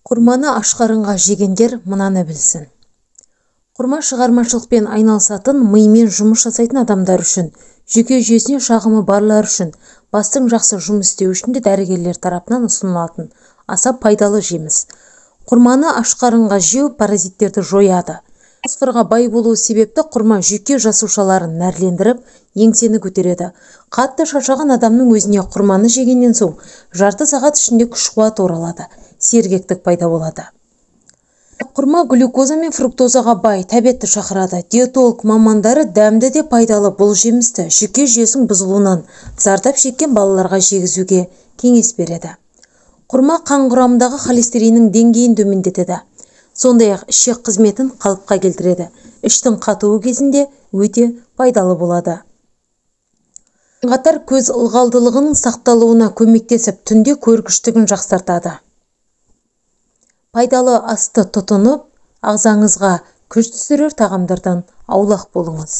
Құрманы ашқарынға жегендер мынаны білсін. Құрма шығармашылықпен айналысатын, мимен жұмыс жасайтын адамдар үшін, жүйке жүйесіне шағымы барлар үшін, бастың жақсы жұмыс істеу үшін де дәрігерлер тарапынан ұсынылатын аса пайдалы жеміс. Құрманы ашқарынға жеу паразиттерді жояды. Фосфорға бай болуы себепті құрма жүйке жасушаларын нәрлендіріп, еңсені көтереді. Қатты шаршаған адамның өзіне құрманы жегеннен соң жарты сағат ішінде күш-қуат оралады, сергектік пайда болады. Құрма глюкоза мен фруктозаға бай, тәбетті шақырады. Диетолог мамандары дәмді де пайдалы бұл жемісті жүйке жүйесінің бұзылуынан зардап шеккен балаларға жегізуге кеңес береді. Құрма қан құрамындағы холестериннің деңгейін төмендетеді. Сондай-ақ ішек қызметін қалыпқа келтіреді. Іштің қатуы кезінде өте пайдалы болады. Қатар көз ылғалдылығының сақталуына көмектесіп, түнде көргіштігін жақсартады. Пайдалы асты тұтынып, ағзаңызға күш түсірер тағамдардан аулақ болыңыз.